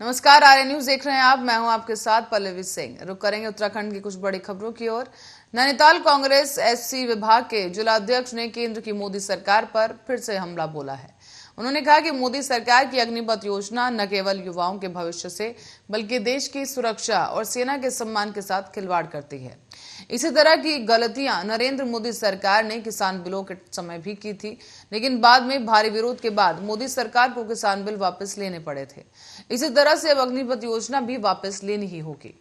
नमस्कार, आर्य न्यूज देख रहे हैं आप। मैं हूं आपके साथ पल्लवी सिंह। रुक करेंगे उत्तराखंड की कुछ बड़ी खबरों की ओर। नैनीताल कांग्रेस एससी विभाग के जिलाध्यक्ष ने केंद्र की मोदी सरकार पर फिर से हमला बोला है। उन्होंने कहा कि मोदी सरकार की अग्निपथ योजना न केवल युवाओं के भविष्य से बल्कि देश की सुरक्षा और सेना के सम्मान के साथ खिलवाड़ करती है। इसी तरह की गलतियां नरेंद्र मोदी सरकार ने किसान बिलों के समय भी की थी, लेकिन बाद में भारी विरोध के बाद मोदी सरकार को किसान बिल वापस लेने पड़े थे। इसी तरह से अब अग्निपथ योजना भी वापस लेनी ही होगी।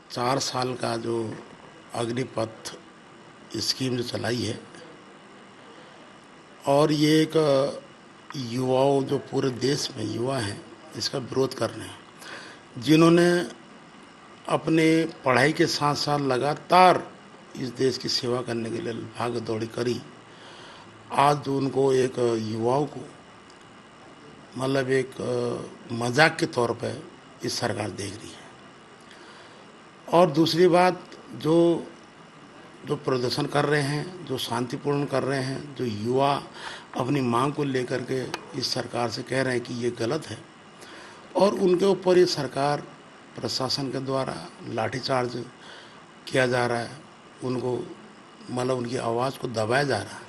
4 साल का जो अग्निपथ स्कीम जो चलाई है, और ये एक युवाओं जो पूरे देश में युवा हैं इसका विरोध कर रहे हैं, जिन्होंने अपने पढ़ाई के साथ साथ लगातार इस देश की सेवा करने के लिए भाग दौड़ी करी। आज जो उनको एक युवाओं को मतलब एक मजाक के तौर पे इस सरकार देख रही है। और दूसरी बात, जो प्रदर्शन कर रहे हैं, जो शांतिपूर्ण कर रहे हैं, जो युवा अपनी मांग को लेकर के इस सरकार से कह रहे हैं कि ये गलत है, और उनके ऊपर ये सरकार प्रशासन के द्वारा लाठीचार्ज किया जा रहा है, उनको मतलब उनकी आवाज़ को दबाया जा रहा है,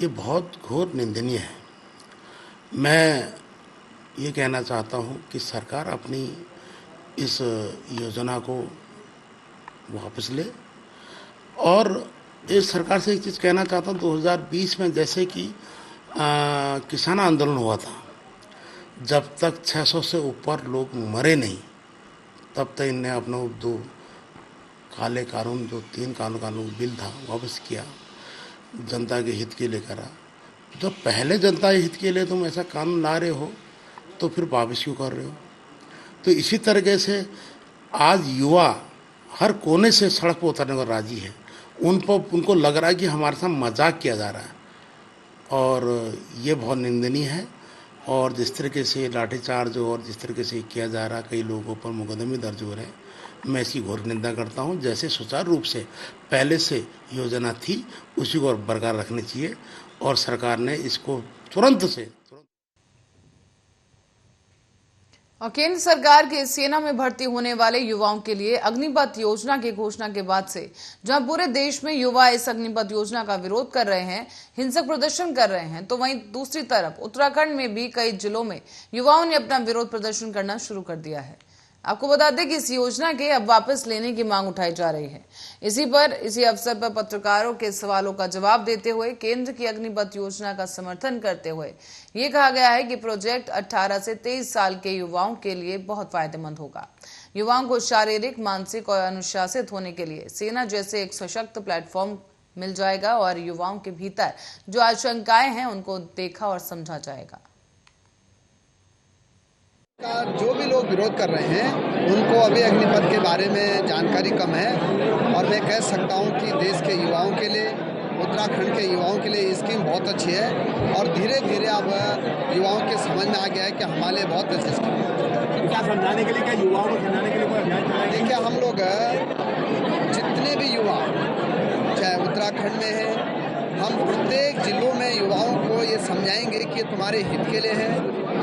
ये बहुत घोर निंदनीय है। मैं ये कहना चाहता हूँ कि सरकार अपनी इस योजना को वापस ले। और इस सरकार से एक चीज़ कहना चाहता हूँ, 2020 में जैसे कि किसान आंदोलन हुआ था, जब तक 600 से ऊपर लोग मरे नहीं तब तक इनने अपना दो काले कानून, जो 3 कानून बिल था, वापस किया, जनता के हित के लिए करा। जब पहले जनता के हित के लिए तुम ऐसा कानून ला रहे हो तो फिर वापस क्यों कर रहे हो? तो इसी तरीके से आज युवा हर कोने से सड़क पर उतरने को राजी है। उनको लग रहा है कि हमारे साथ मजाक किया जा रहा है, और ये बहुत निंदनीय है। और जिस तरीके से लाठीचार्ज और जिस तरीके से किया जा रहा है, कई लोगों पर मुकदमे दर्ज हो रहे हैं, मैं इसकी घोर निंदा करता हूँ। जैसे सुचारू रूप से पहले से योजना थी उसी को बरकरार रखनी चाहिए, और सरकार ने इसको तुरंत और केंद्र सरकार की सेना में भर्ती होने वाले युवाओं के लिए अग्निपथ योजना की घोषणा के बाद से जहां पूरे देश में युवा इस अग्निपथ योजना का विरोध कर रहे हैं, हिंसक प्रदर्शन कर रहे हैं, तो वहीं दूसरी तरफ उत्तराखंड में भी कई जिलों में युवाओं ने अपना विरोध प्रदर्शन करना शुरू कर दिया है। आपको बता दें कि इस योजना के अब वापस लेने की मांग उठाई जा रही है। इसी अवसर पर पत्रकारों के सवालों का जवाब देते हुए केंद्र की अग्निपथ योजना का समर्थन करते हुए ये कहा गया है कि प्रोजेक्ट 18 से 23 साल के युवाओं के लिए बहुत फायदेमंद होगा। युवाओं को शारीरिक, मानसिक और अनुशासित होने के लिए सेना जैसे एक सशक्त प्लेटफॉर्म मिल जाएगा, और युवाओं के भीतर जो आशंकाएं हैं उनको देखा और समझा जाएगा। जो भी लोग विरोध कर रहे हैं उनको अभी अग्निपथ के बारे में जानकारी कम है, और मैं कह सकता हूं कि देश के युवाओं के लिए, उत्तराखंड के युवाओं के लिए ये स्कीम बहुत अच्छी है, और धीरे धीरे अब युवाओं के समझ में आ गया है कि हमारे लिए बहुत अच्छी स्कीम है। क्या समझाने के लिए, क्या युवाओं को समझाने के लिए कोई अभियान चलाएंगे? देखिए, हम लोग जितने भी युवा चाहे उत्तराखंड में है, हम प्रत्येक जिलों में युवाओं को ये समझाएंगे कि तुम्हारे हित के लिए है,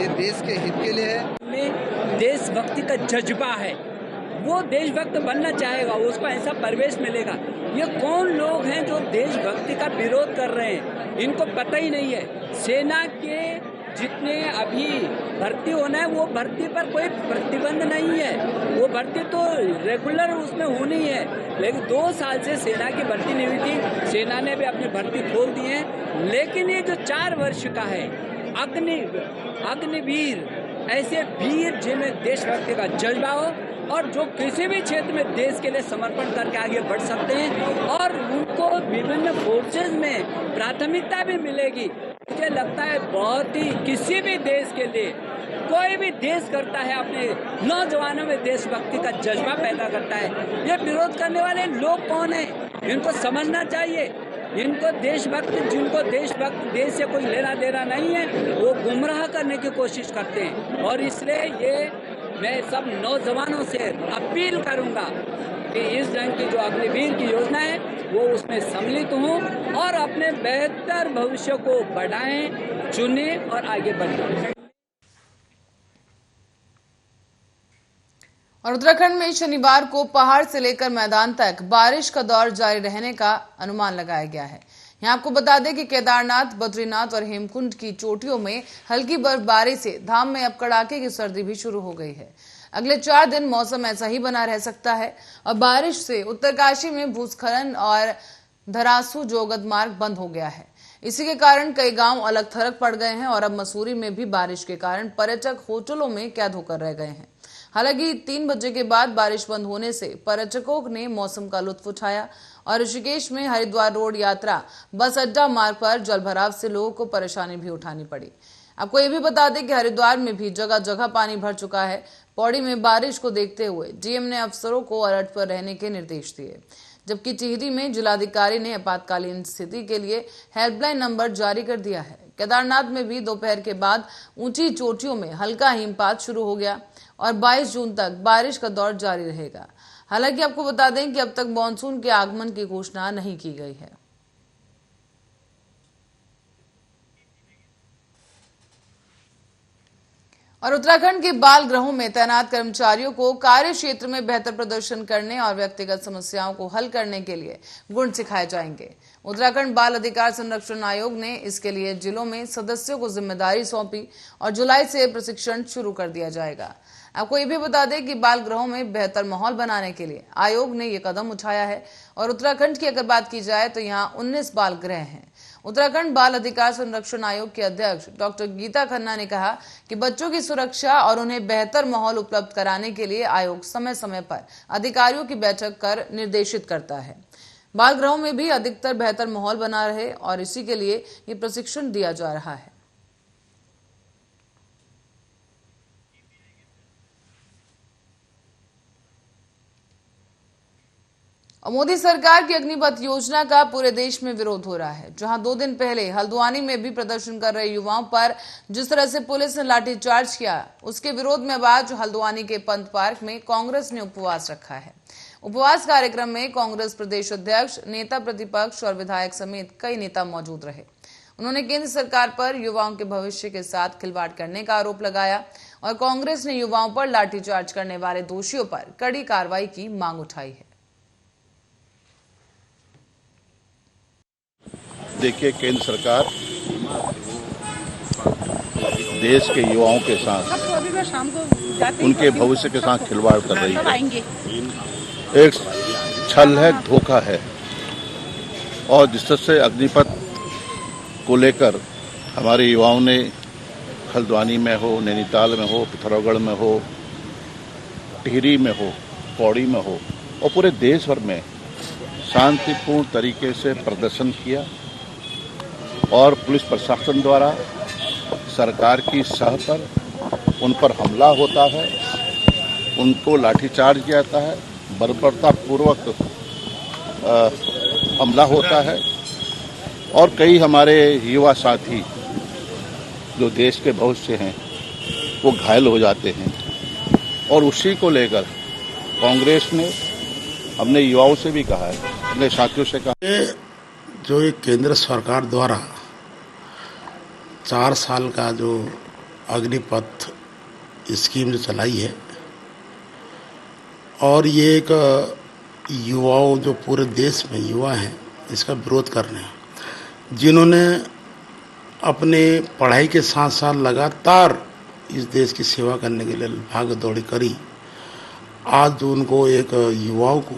ये देश के हित के लिए है। में देशभक्ति का जज्बा है, वो देशभक्त बनना चाहेगा, उसको ऐसा परिवेश मिलेगा। ये कौन लोग हैं जो देशभक्ति का विरोध कर रहे हैं? इनको पता ही नहीं है। सेना के जितने अभी भर्ती होना है, वो भर्ती पर कोई प्रतिबंध नहीं है, वो भर्ती तो रेगुलर उसमें होनी है। लेकिन 2 साल से सेना की भर्ती नहीं हुई थी, सेना ने भी अपनी भर्ती खोल दी है। लेकिन ये जो 4 वर्ष का है अग्निवीर, ऐसे वीर जिनमें देशभक्ति का जज्बा हो और जो किसी भी क्षेत्र में देश के लिए समर्पण करके आगे बढ़ सकते हैं, और उनको विभिन्न फोर्सेज में प्राथमिकता भी मिलेगी। मुझे लगता है बहुत ही किसी भी देश के लिए कोई भी देश करता है, अपने नौजवानों में देशभक्ति का जज्बा पैदा करता है। ये विरोध करने वाले लोग कौन हैं? इनको समझना चाहिए। इनको देशभक्त, जिनको देशभक्त देश से कोई लेना देना नहीं है, वो गुमराह करने की कोशिश करते हैं। और इसलिए ये मैं सब नौजवानों से अपील करूंगा कि इस ढंग की जो अग्निवीर की योजना है वो उसमें सम्मिलित हों और अपने बेहतर भविष्य को बढ़ाएं, चुनें और आगे बढ़ें। और उत्तराखंड में शनिवार को पहाड़ से लेकर मैदान तक बारिश का दौर जारी रहने का अनुमान लगाया गया है। यहाँ आपको बता दें कि केदारनाथ, बद्रीनाथ और हेमकुंड की चोटियों में हल्की बर्फबारी से धाम में अब कड़ाके की सर्दी भी शुरू हो गई है। अगले 4 दिन मौसम ऐसा ही बना रह सकता है और बारिश से उत्तरकाशी में भूस्खलन और धरासू जोगद मार्ग बंद हो गया है। इसी के कारण कई गांव अलग थलग पड़ गए हैं और अब मसूरी में भी बारिश के कारण पर्यटक होटलों में कैद होकर रह गए हैं। हालांकि 3 बजे के बाद बारिश बंद होने से पर्यटकों ने मौसम का लुत्फ उठाया और ऋषिकेश में हरिद्वार रोड यात्रा बस अड्डा मार्ग पर जलभराव से लोगों को परेशानी भी उठानी पड़ी। आपको ये भी बता दें कि हरिद्वार में भी जगह जगह पानी भर चुका है। पौड़ी में बारिश को देखते हुए डीएम ने अफसरों को अलर्ट पर रहने के निर्देश दिए, जबकि टिहरी में जिलाधिकारी ने आपातकालीन स्थिति के लिए हेल्पलाइन नंबर जारी कर दिया है। केदारनाथ में भी दोपहर के बाद ऊंची चोटियों में हल्का हिमपात शुरू हो गया और 22 जून तक बारिश का दौर जारी रहेगा। हालांकि आपको बता दें कि अब तक मानसून के आगमन की घोषणा नहीं की गई है। और उत्तराखंड के बाल गृहों में तैनात कर्मचारियों को कार्य क्षेत्र में बेहतर प्रदर्शन करने और व्यक्तिगत समस्याओं को हल करने के लिए गुण सिखाए जाएंगे। उत्तराखंड बाल अधिकार संरक्षण आयोग ने इसके लिए जिलों में सदस्यों को जिम्मेदारी सौंपी और जुलाई से प्रशिक्षण शुरू कर दिया जाएगा। आपको ये भी बता दें कि बाल गृहों में बेहतर माहौल बनाने के लिए आयोग ने ये कदम उठाया है। और उत्तराखंड की अगर बात की जाए तो यहाँ 19 बाल गृह हैं। उत्तराखंड बाल अधिकार संरक्षण आयोग के अध्यक्ष डॉक्टर गीता खन्ना ने कहा कि बच्चों की सुरक्षा और उन्हें बेहतर माहौल उपलब्ध कराने के लिए आयोग समय समय पर अधिकारियों की बैठक कर निर्देशित करता है। बाल गृहों में भी अधिकतर बेहतर माहौल बना रहे और इसी के लिए ये प्रशिक्षण दिया जा रहा है। और मोदी सरकार की अग्निपथ योजना का पूरे देश में विरोध हो रहा है। जहां 2 दिन पहले हल्द्वानी में भी प्रदर्शन कर रहे युवाओं पर जिस तरह से पुलिस ने लाठीचार्ज किया, उसके विरोध में आज हल्द्वानी के पंत पार्क में कांग्रेस ने उपवास रखा है। उपवास कार्यक्रम में कांग्रेस प्रदेश अध्यक्ष, नेता प्रतिपक्ष और विधायक समेत कई नेता मौजूद रहे। उन्होंने केंद्र सरकार पर युवाओं के भविष्य के साथ खिलवाड़ करने का आरोप लगाया और कांग्रेस ने युवाओं पर लाठीचार्ज करने वाले दोषियों पर कड़ी कार्रवाई की मांग उठाई है। देखिए, केंद्र सरकार देश के युवाओं के साथ, उनके भविष्य के साथ खिलवाड़ कर रही है। एक छल है, धोखा है। और जिससे अग्निपथ को लेकर हमारे युवाओं ने हल्द्वानी में हो, नैनीताल में हो, पिथौरागढ़ में हो, टिहरी में हो, पौड़ी में हो और पूरे देश भर में शांतिपूर्ण तरीके से प्रदर्शन किया और पुलिस प्रशासन द्वारा सरकार की सह पर उन पर हमला होता है, उनको लाठीचार्ज किया जाता है, बर्बरतापूर्वक हमला होता है और कई हमारे युवा साथी जो देश के भविष्य हैं वो घायल हो जाते हैं। और उसी को लेकर कांग्रेस ने हमने युवाओं से भी कहा है, अपने साथियों से कहा, जो एक केंद्र सरकार द्वारा 4 साल का जो अग्निपथ स्कीम जो चलाई है और ये एक युवाओं, जो पूरे देश में युवा हैं, इसका विरोध कर रहे हैं, जिन्होंने अपने पढ़ाई के साथ साथ लगातार इस देश की सेवा करने के लिए भाग दौड़ी करी। आज उनको एक युवाओं को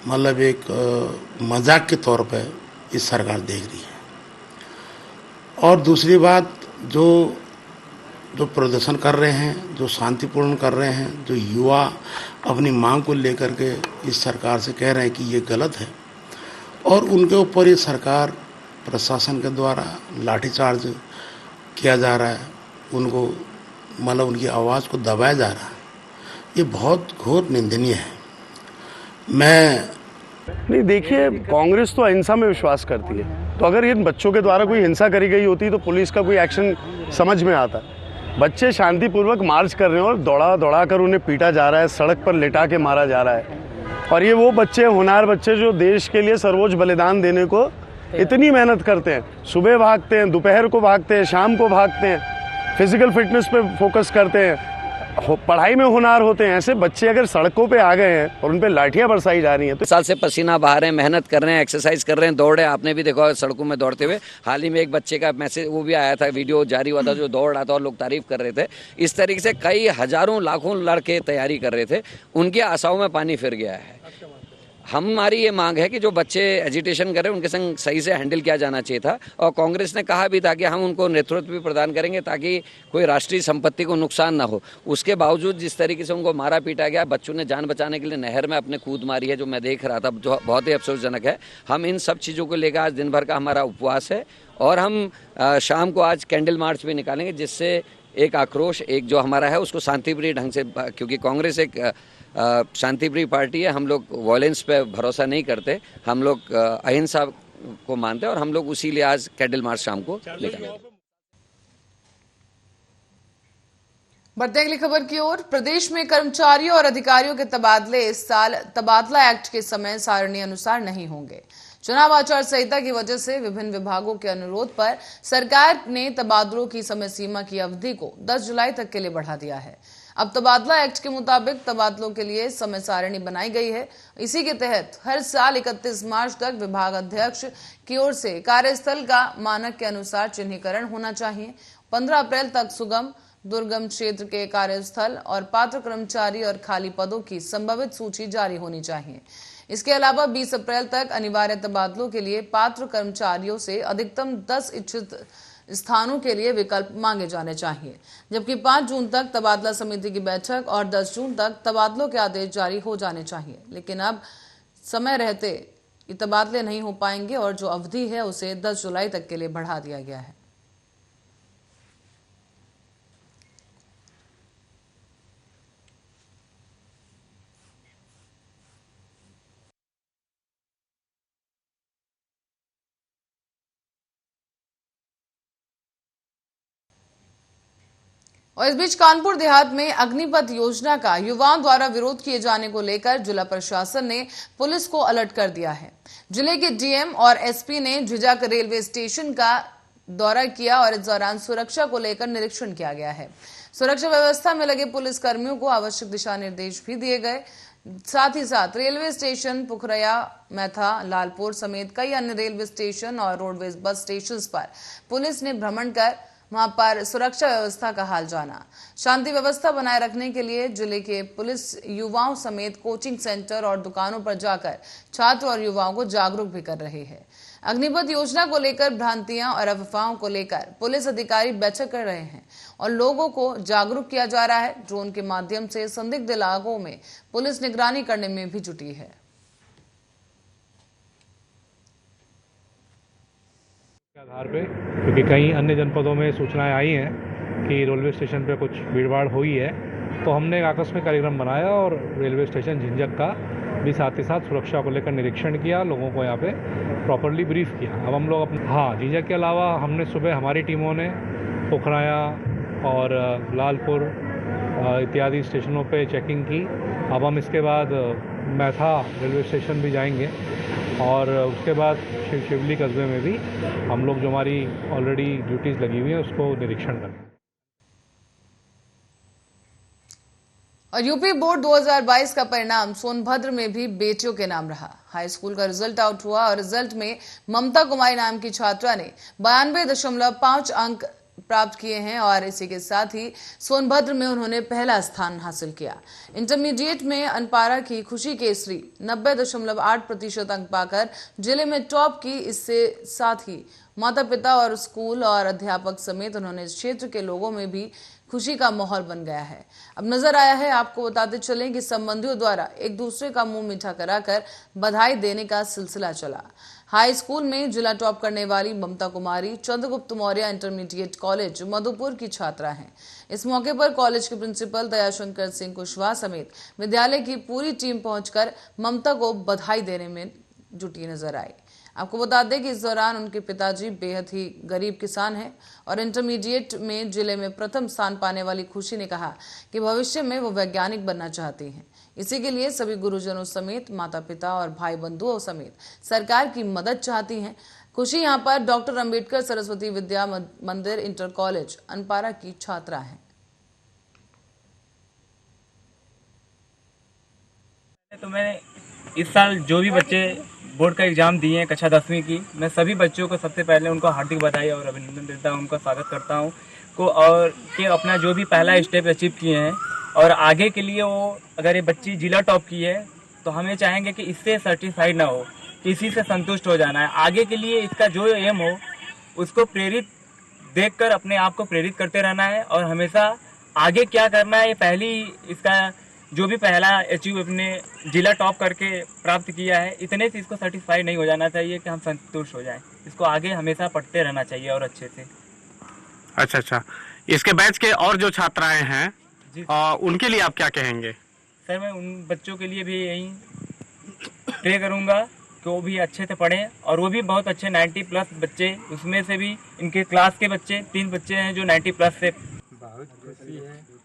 मतलब एक मजाक के तौर पे इस सरकार देख रही है। और दूसरी बात, जो प्रदर्शन कर रहे हैं, जो शांतिपूर्ण कर रहे हैं, जो युवा अपनी मांग को लेकर के इस सरकार से कह रहे हैं कि ये गलत है और उनके ऊपर ये सरकार प्रशासन के द्वारा लाठीचार्ज किया जा रहा है, उनको मतलब उनकी आवाज़ को दबाया जा रहा है, ये बहुत घोर निंदनीय है। मैं नहीं, देखिए, कांग्रेस तो अहिंसा में विश्वास करती है, तो अगर इन बच्चों के द्वारा कोई हिंसा करी गई होती तो पुलिस का कोई एक्शन समझ में आता। बच्चे शांतिपूर्वक मार्च कर रहे हैं और दौड़ा कर उन्हें पीटा जा रहा है, सड़क पर लिटा के मारा जा रहा है। और ये वो बच्चे, होनहार बच्चे, जो देश के लिए सर्वोच्च बलिदान देने को इतनी मेहनत करते हैं। सुबह भागते हैं, दोपहर को भागते हैं, शाम को भागते हैं, फिजिकल फिटनेस पे फोकस करते हैं, पढ़ाई में होनहार होते हैं। ऐसे बच्चे अगर सड़कों पे आ गए हैं और उन पे लाठियां बरसाई जा रही हैं तो साल से पसीना बहा रहे हैं, मेहनत कर रहे हैं, एक्सरसाइज कर रहे हैं, दौड़ रहे हैं। आपने भी देखा सड़कों में दौड़ते हुए। हाल ही में एक बच्चे का मैसेज वो भी आया था, वीडियो जारी हुआ था, जो दौड़ रहा था और लोग तारीफ कर रहे थे। इस तरीके से कई हजारों लाखों लड़के तैयारी कर रहे थे, उनकी आशाओं में पानी फिर गया है। हमारी ये मांग है कि जो बच्चे एजिटेशन कर रहे हैं उनके संग सही से हैंडल किया जाना चाहिए था। और कांग्रेस ने कहा भी था कि हम उनको नेतृत्व भी प्रदान करेंगे ताकि कोई राष्ट्रीय संपत्ति को नुकसान ना हो। उसके बावजूद जिस तरीके से उनको मारा पीटा गया, बच्चों ने जान बचाने के लिए नहर में अपने कूद मारी है, जो मैं देख रहा था, जो बहुत ही अफसोसजनक है। हम इन सब चीज़ों को लेकर आज दिन भर का हमारा उपवास है और हम शाम को आज कैंडल मार्च भी निकालेंगे, जिससे एक आक्रोश, एक जो हमारा है उसको शांतिप्रिय ढंग से, क्योंकि कांग्रेस एक शांतिप्रिय पार्टी है, हम लोग वायलेंस पे भरोसा नहीं करते, हम लोग अहिंसा को मानते हैं और हम लोग उसी लिए आज कैंडल मार्च शाम को निकालेंगे। बढ़ते अगली खबर की ओर। प्रदेश में कर्मचारियों और अधिकारियों के तबादले इस साल तबादला एक्ट के समय सारणी अनुसार नहीं होंगे। चुनाव आचार संहिता की वजह से विभिन्न विभागों के अनुरोध पर सरकार ने तबादलों की समय सीमा की अवधि को 10 जुलाई तक के लिए बढ़ा दिया है। अब तबादला एक्ट के मुताबिक तबादलों के लिए समय सारणी बनाई गई है। इसी के तहत हर साल 31 मार्च तक विभाग अध्यक्ष की ओर से कार्यस्थल का मानक के अनुसार चिन्हीकरण होना चाहिए। 15 अप्रैल तक सुगम दुर्गम क्षेत्र के कार्यस्थल और पात्र कर्मचारी और खाली पदों की संभावित सूची जारी होनी चाहिए। इसके अलावा 20 अप्रैल तक अनिवार्य तबादलों के लिए पात्र कर्मचारियों से अधिकतम 10 इच्छित स्थानों के लिए विकल्प मांगे जाने चाहिए, जबकि 5 जून तक तबादला समिति की बैठक और 10 जून तक तबादलों के आदेश जारी हो जाने चाहिए। लेकिन अब समय रहते ये तबादले नहीं हो पाएंगे और जो अवधि है उसे 10 जुलाई तक के लिए बढ़ा दिया गया है। और इस बीच कानपुर देहात में अग्निपथ योजना का युवाओं द्वारा विरोध किए जाने को लेकर जिला प्रशासन ने पुलिस को अलर्ट कर दिया है। जिले के डीएम और एसपी ने झिझक रेलवे स्टेशन का दौरा किया और इस दौरान सुरक्षा को लेकर निरीक्षण किया गया है। सुरक्षा व्यवस्था में लगे पुलिस कर्मियों को आवश्यक दिशा निर्देश भी दिए गए। साथ ही साथ रेलवे स्टेशन पुखरया, मैथा, लालपुर समेत कई अन्य रेलवे स्टेशन और रोडवेज बस स्टेशन पर पुलिस ने भ्रमण कर वहां पर सुरक्षा व्यवस्था का हाल जाना। शांति व्यवस्था बनाए रखने के लिए जिले के पुलिस युवाओं समेत कोचिंग सेंटर और दुकानों पर जाकर छात्र और युवाओं को जागरूक भी कर रहे हैं। अग्निपथ योजना को लेकर भ्रांतियां और अफवाहों को लेकर पुलिस अधिकारी बैठक कर रहे हैं और लोगों को जागरूक किया जा रहा है। ड्रोन के माध्यम से संदिग्ध इलाकों में पुलिस निगरानी करने में भी जुटी है। आधार पे, क्योंकि कई अन्य जनपदों में सूचनाएं आई हैं कि रेलवे स्टेशन पे कुछ भीड़भाड़ हुई है, तो हमने एक आकस्मिक कार्यक्रम बनाया और रेलवे स्टेशन झिंझक का भी साथ ही साथ सुरक्षा को लेकर निरीक्षण किया, लोगों को यहाँ पे प्रॉपर्ली ब्रीफ किया। अब हम लोग झिंझक के अलावा हमने सुबह हमारी टीमों ने पोखराया और लालपुर इत्यादि स्टेशनों पे चेकिंग की। अब हम इसके बाद मैथा रेलवे स्टेशन भी जाएंगे और उसके बाद शिवली कस्बे में भी हम लोग जो हमारी ऑलरेडी ड्यूटीज़ लगी हुई है उसको निरीक्षण करेंगे। और यूपी बोर्ड 2022 का परिणाम सोनभद्र में भी बेटियों के नाम रहा। हाई स्कूल का रिजल्ट आउट हुआ और रिजल्ट में ममता कुमारी नाम की छात्रा ने 92.5 अंक प्राप्त किए हैं और इसी के साथ ही सोनभद्र में उन्होंने पहला स्थान हासिल किया। इंटरमीडिएट में अनपारा की खुशी केसरी 90.8% अंक पाकर जिले में टॉप की। इससे साथ ही माता पिता और स्कूल और अध्यापक समेत उन्होंने इस क्षेत्र के लोगों में भी खुशी का माहौल बन गया है। अब नजर आया है, आपको बताते चलें कि संबंधियों द्वारा एक दूसरे का मुंह मीठा कराकर बधाई देने का सिलसिला चला। हाई स्कूल में जिला टॉप करने वाली ममता कुमारी चंद्रगुप्त मौर्य इंटरमीडिएट कॉलेज मधुपुर की छात्रा हैं। इस मौके पर कॉलेज के प्रिंसिपल दयाशंकर सिंह कुशवाहा समेत विद्यालय की पूरी टीम पहुंचकर ममता को बधाई देने में जुटी नजर आई। आपको बता दें कि इस दौरान उनके पिताजी बेहद ही गरीब किसान हैं और इंटरमीडिएट में जिले में प्रथम स्थान पाने वाली खुशी ने कहा कि भविष्य में वो वैज्ञानिक बनना चाहती हैं। इसी के लिए सभी गुरुजनों समेत माता पिता और भाई बंधुओं समेत सरकार की मदद चाहती हैं। खुशी यहाँ पर डॉक्टर अंबेडकर सरस्वती विद्या मंदिर इंटर कॉलेज अनपारा की छात्रा है। तो मैंने इस साल जो भी बच्चे बोर्ड का एग्जाम दिए हैं कक्षा 10वीं की, मैं सभी बच्चों को सबसे पहले उनको हार्दिक बधाई और अभिनंदन देता हूं, उनका स्वागत करता हूं को, और कि अपना जो भी पहला स्टेप अचीव किए हैं और आगे के लिए वो अगर ये बच्ची जिला टॉप की है तो हम ये चाहेंगे कि इससे सर्टिफाइड ना हो, किसी से संतुष्ट हो जाना है। आगे के लिए इसका जो एम हो उसको प्रेरित देखकर अपने आप को प्रेरित करते रहना है और हमेशा आगे क्या करना है, ये पहली इसका जो भी पहला अचीव अपने जिला टॉप करके प्राप्त किया है, इतने से इसको सर्टिफाई नहीं हो जाना चाहिए कि हम संतुष्ट हो जाएं। इसको आगे हमेशा पढ़ते रहना चाहिए और अच्छे से। अच्छा, इसके बैच के और जो छात्राएं हैं उनके लिए आप क्या कहेंगे? सर, मैं उन बच्चों के लिए भी यही प्रे करूंगा कि वो भी अच्छे से पढ़ें और वो भी बहुत अच्छे 90+ बच्चे, उसमें से भी इनके क्लास के बच्चे 3 बच्चे हैं जो 90+ से।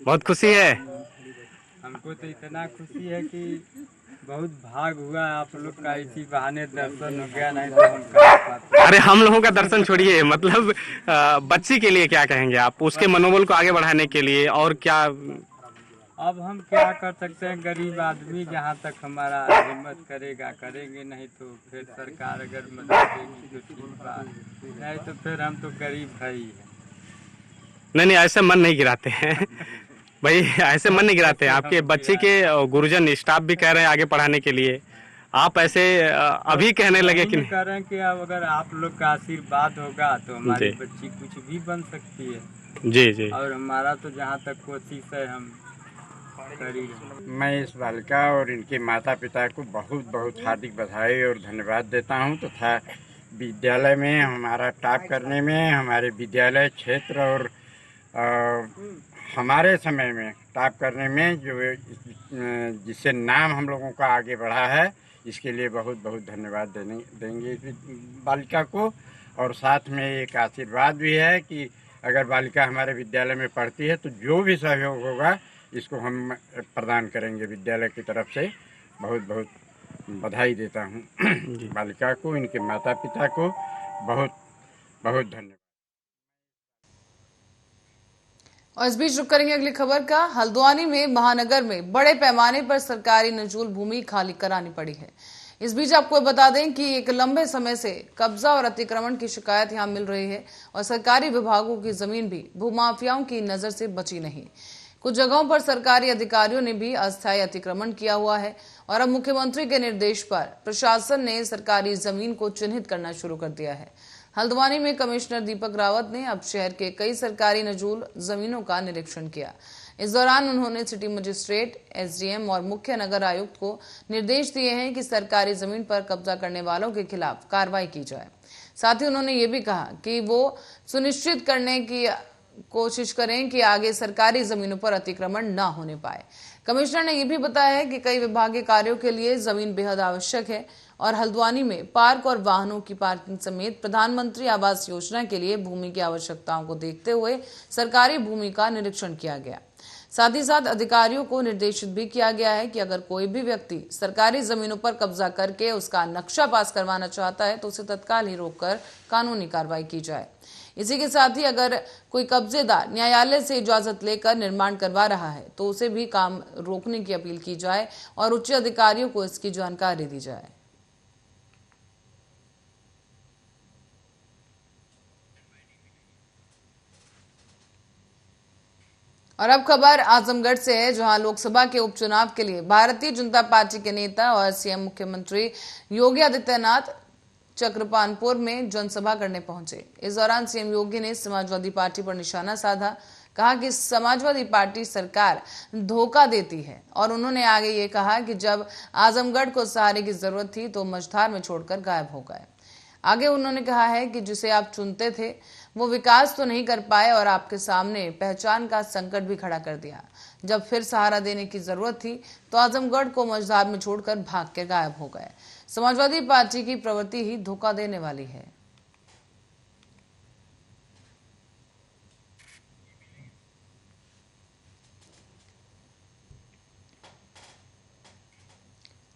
बहुत खुशी है। हमको तो इतना खुशी है कि बहुत भाग हुआ आप लोग का, इसी बहाने दर्शन हो गया, नहीं तो हम कर पाते। अरे हम लोगों का दर्शन छोड़िए, मतलब बच्ची के लिए क्या कहेंगे आप, उसके मनोबल को आगे बढ़ाने के लिए? और क्या अब हम क्या कर सकते हैं, गरीब आदमी जहाँ तक हमारा हिम्मत करेगा करेंगे, नहीं तो फिर सरकार अगर मदद देगी तो ठीक बात, नहीं तो फिर हम तो गरीब है ही है। नहीं, ऐसे मन नहीं गिराते हैं भाई, ऐसे मन नहीं गिराते हैं। आपके बच्चे के गुरुजन स्टाफ भी कह रहे हैं आगे पढ़ाने के लिए, आप ऐसे अभी कहने लगे कि कह रहे हैं कि अब अगर आप लोग का आशीर्वाद होगा तो हमारी बच्ची कुछ भी बन सकती है। जी। और हमारा तो जहाँ तक कोशिश है हम करेंगे। मैं इस बालिका और इनके माता पिता को बहुत बहुत हार्दिक बधाई और धन्यवाद देता हूँ तथा विद्यालय में हमारा टॉप करने में, हमारे विद्यालय क्षेत्र और हमारे समय में टॉप करने में जो जिससे नाम हम लोगों का आगे बढ़ा है, इसके लिए बहुत बहुत धन्यवाद देंगे इस बालिका को। और साथ में एक आशीर्वाद भी है कि अगर बालिका हमारे विद्यालय में पढ़ती है तो जो भी सहयोग होगा इसको हम प्रदान करेंगे विद्यालय की तरफ से। बहुत बहुत बधाई देता हूँ बालिका को, इनके माता पिता को बहुत बहुत धन्यवाद। और इस बीच रुक करेंगे अगली खबर का। हल्द्वानी में महानगर में बड़े पैमाने पर सरकारी नजूल भूमि खाली करानी पड़ी है। इस बीच आपको बता दें कि एक लंबे समय से कब्जा और अतिक्रमण की शिकायत यहां मिल रही है और सरकारी विभागों की जमीन भी भूमाफियाओं की नजर से बची नहीं। कुछ जगहों पर सरकारी अधिकारियों ने भी अस्थायी अतिक्रमण किया हुआ है और अब मुख्यमंत्री के निर्देश पर प्रशासन ने सरकारी जमीन को चिन्हित करना शुरू कर दिया है। हल्द्वानी में कमिश्नर दीपक रावत ने अब शहर के कई सरकारी नजूल जमीनों का निरीक्षण किया। इस दौरान उन्होंने सिटी मजिस्ट्रेट, एसडीएम और मुख्य नगर आयुक्त को निर्देश दिए हैं कि सरकारी जमीन पर कब्जा करने वालों के खिलाफ कार्रवाई की जाए। साथ ही उन्होंने ये भी कहा कि वो सुनिश्चित करने की कोशिश करें कि आगे सरकारी जमीनों पर अतिक्रमण न होने पाए। कमिश्नर ने यह भी बताया है कि कई विभागीय कार्यों के लिए जमीन बेहद आवश्यक है और हल्द्वानी में पार्क और वाहनों की पार्किंग समेत प्रधानमंत्री आवास योजना के लिए भूमि की आवश्यकताओं को देखते हुए सरकारी भूमि का निरीक्षण किया गया। साथ ही साथ अधिकारियों को निर्देशित भी किया गया है कि अगर कोई भी व्यक्ति सरकारी जमीनों पर कब्जा करके उसका नक्शा पास करवाना चाहता है तो उसे तत्काल ही रोककर कानूनी कार्रवाई की जाए। इसी के साथ ही अगर कोई कब्जेदार न्यायालय से इजाजत लेकर निर्माण करवा रहा है तो उसे भी काम रोकने की अपील की जाए और उच्च अधिकारियों को इसकी जानकारी दी जाए। और अब खबर आजमगढ़ से है, जहां लोकसभा के उपचुनाव के लिए भारतीय जनता पार्टी के नेता और सीएम मुख्यमंत्री योगी आदित्यनाथ चक्रपानपुर में जनसभा करने पहुंचे। इस दौरान सीएम योगी ने समाजवादी पार्टी पर निशाना साधा, कहा कि समाजवादी पार्टी सरकार धोखा देती है और उन्होंने आगे ये कहा कि जब आजमगढ़ को सहारे की जरूरत थी तो मझधार में छोड़कर गायब हो गए। आगे उन्होंने कहा है कि जिसे आप चुनते थे वो विकास तो नहीं कर पाए और आपके सामने पहचान का संकट भी खड़ा कर दिया। जब फिर सहारा देने की जरूरत थी तो आजमगढ़ को मझधार में छोड़कर भाग के गायब हो गए। समाजवादी पार्टी की प्रवृत्ति ही धोखा देने वाली है।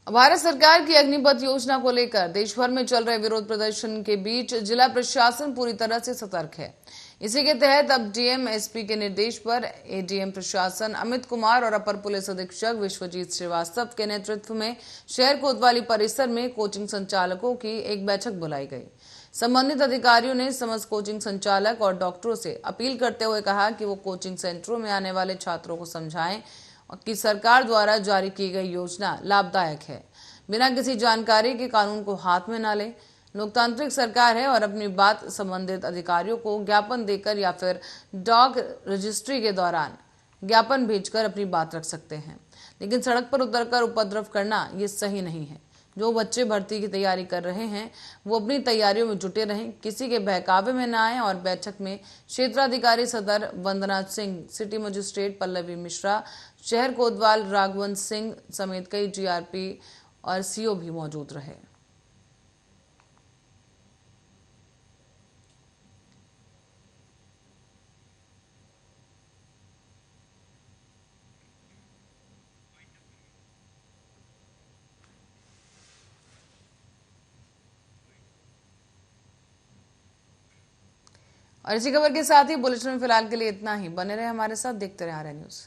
भारत सरकार की अग्निपथ योजना को लेकर देश भर में चल रहे विरोध प्रदर्शन के बीच जिला प्रशासन पूरी तरह से सतर्क है। इसी के तहत अब डीएम एसपी के निर्देश पर एडीएम प्रशासन अमित कुमार और अपर पुलिस अधीक्षक विश्वजीत श्रीवास्तव के नेतृत्व में शहर कोतवाली परिसर में कोचिंग संचालकों की एक बैठक बुलाई गई। संबंधित अधिकारियों ने समस्त कोचिंग संचालक और डॉक्टरों से अपील करते हुए कहा कि वो कोचिंग सेंटरों में आने वाले छात्रों को समझाएं कि सरकार द्वारा जारी की गई योजना लाभदायक है, बिना किसी जानकारी के कानून को हाथ में न लें। लोकतांत्रिक सरकार है और अपनी बात संबंधित अधिकारियों को ज्ञापन देकर या फिर डॉग रजिस्ट्री के दौरान ज्ञापन भेजकर अपनी बात रख सकते हैं, लेकिन सड़क पर उतरकर उपद्रव करना ये सही नहीं है। जो बच्चे भर्ती की तैयारी कर रहे हैं वो अपनी तैयारियों में जुटे रहें, किसी के बहकावे में न आए। और बैठक में क्षेत्राधिकारी सदर वंदना सिंह, सिटी मजिस्ट्रेट पल्लवी मिश्रा, शहर कोतवाल राघवंत सिंह समेत कई जीआरपी और सीओ भी मौजूद रहे। और इसी खबर के साथ ही बुलेटिन में फिलहाल के लिए इतना ही। बने रहे हमारे साथ, देखते रहे आरएन न्यूज।